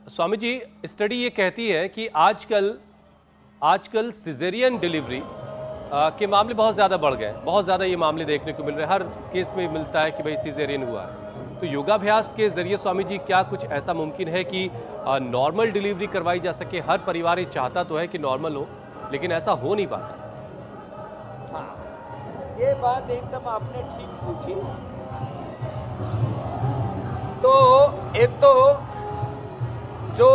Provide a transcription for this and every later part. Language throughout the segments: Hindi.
स्वामी जी, स्टडी ये कहती है कि आजकल सिजेरियन डिलीवरी के मामले बहुत ज़्यादा बढ़ गए, बहुत ज़्यादा ये मामले देखने को मिल रहे हैं। हर केस में मिलता है कि भाई सिजेरियन हुआ है। तो योगाभ्यास के जरिए स्वामी जी क्या कुछ ऐसा मुमकिन है कि नॉर्मल डिलीवरी करवाई जा सके? हर परिवार ये चाहता तो है कि नॉर्मल हो, लेकिन ऐसा हो नहीं पाता। हाँ, ये बात एकदम आपने ठीक पूछी। तो एक तो जो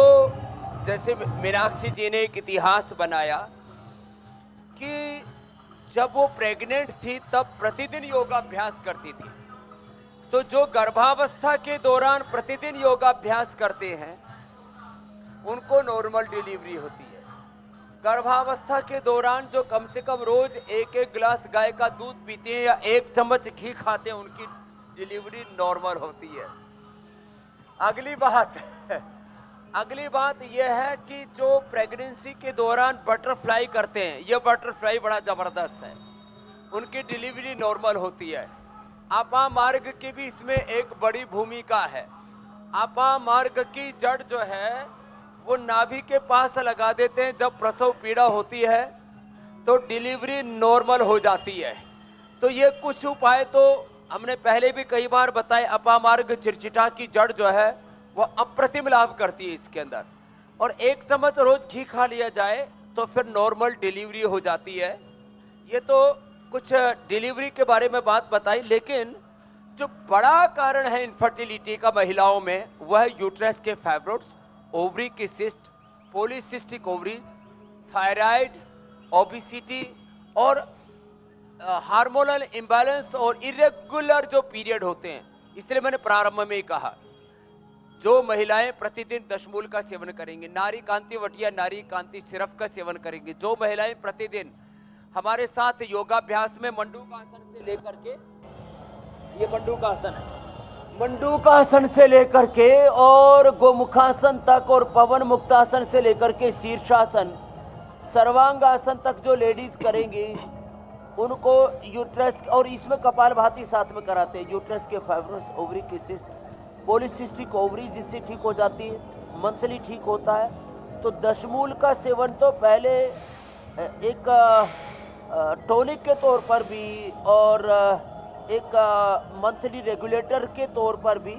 जैसे मीनाक्षी जी ने एक इतिहास बनाया कि जब वो प्रेग्नेंट थी तब प्रतिदिन योगाभ्यास करती थी। तो जो गर्भावस्था के दौरान प्रतिदिन योगाभ्यास करते हैं उनको नॉर्मल डिलीवरी होती है। गर्भावस्था के दौरान जो कम से कम रोज एक एक गिलास गाय का दूध पीते हैं या एक चम्मच घी खाते हैं उनकी डिलीवरी नॉर्मल होती है। अगली बात यह है कि जो प्रेगनेंसी के दौरान बटरफ्लाई करते हैं, यह बटरफ्लाई बड़ा जबरदस्त है, उनकी डिलीवरी नॉर्मल होती है। अपामार्ग की भी इसमें एक बड़ी भूमिका है। अपामार्ग की जड़ जो है वो नाभि के पास लगा देते हैं। जब प्रसव पीड़ा होती है तो डिलीवरी नॉर्मल हो जाती है। तो ये कुछ उपाय तो हमने पहले भी कई बार बताए। अपामार्ग चिरचिटा की जड़ जो है वो अप्रतिम लाभ करती है इसके अंदर, और एक चम्मच रोज घी खा लिया जाए तो फिर नॉर्मल डिलीवरी हो जाती है। ये तो कुछ डिलीवरी के बारे में बात बताई, लेकिन जो बड़ा कारण है इनफर्टिलिटी का महिलाओं में वह है यूट्रस के फाइब्रोइड्स, ओवरी की cyst, polycystic ovaries, thyroid, obesity और हार्मोनल इम्बैलेंस और इरेगुलर जो पीरियड होते हैं। इसलिए मैंने प्रारंभ में ही कहा जो महिलाएं प्रतिदिन दशमूल का सेवन करेंगी, नारी कांति वटिया नारी कांति सिरप का सेवन करेंगी, जो महिलाएं प्रतिदिन हमारे साथ योगाभ्यास में मंडूकासन से लेकर के, ये मंडूकासन है, मंडूकासन से लेकर के और गोमुखासन तक और पवन मुक्तासन से लेकर के शीर्षासन, सर्वांगासन तक जो लेडीज करेंगी उनको यूट्रस, और इसमें कपालभाति साथ में कराते हैं, यूट्रस के फाइब्रोइड्स, ओवरी की सिस्ट, पॉलीसिस्टिक ओवरीज इससे ठीक हो जाती है, मंथली ठीक होता है। तो दशमूल का सेवन तो पहले एक टॉनिक के तौर पर भी और एक मंथली रेगुलेटर के तौर पर भी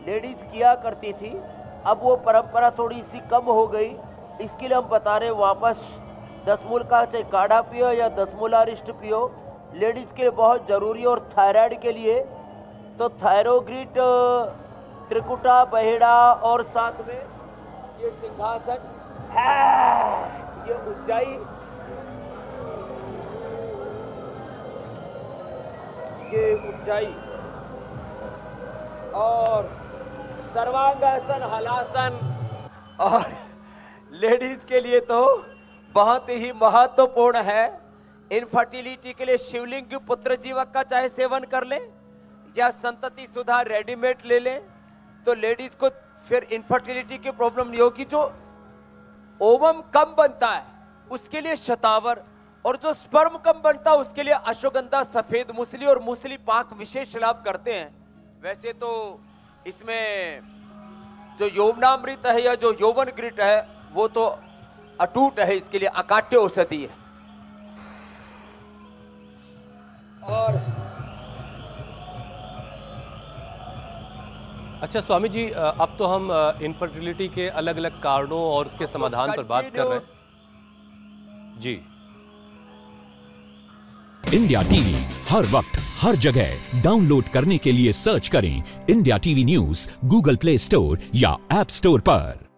लेडीज किया करती थी। अब वो परंपरा थोड़ी सी कम हो गई, इसके लिए हम बता रहे वापस दशमूल का चाहे काढ़ा पियो या दशमूलारिष्ट पियो, लेडीज के लिए बहुत ज़रूरी। और थायराइड के लिए तो थायरोग्रिड, त्रिकुटा, बहेड़ा और साथ में ये सिंहासन है, ये ऊंचाई, ये ऊंचाई और सर्वांगासन, हलासन, और लेडीज के लिए तो बहुत ही महत्वपूर्ण है। इनफर्टिलिटी के लिए शिवलिंग पुत्र जीवक का चाहे सेवन कर लें या संतति सुधा रेडीमेड ले लें तो लेडीज को फिर इनफर्टिलिटी की प्रॉब्लम नहीं होगी। जो ओवम कम बनता है उसके लिए शतावर, और जो स्पर्म कम बनता है उसके लिए अश्वगंधा, सफेद मूसली और मूसली पाक विशेष लाभ करते हैं। वैसे तो इसमें जो यौवनामृत है या जो यौवन ग्रिट है वो तो अटूट है, इसके लिए अकाट्य औषधि है। और अच्छा स्वामी जी, अब तो हम इनफर्टिलिटी के अलग अलग कारणों और उसके समाधान पर बात कर रहे हैं जी। इंडिया टीवी हर वक्त हर जगह डाउनलोड करने के लिए सर्च करें India TV news Google play store या ऐप स्टोर पर।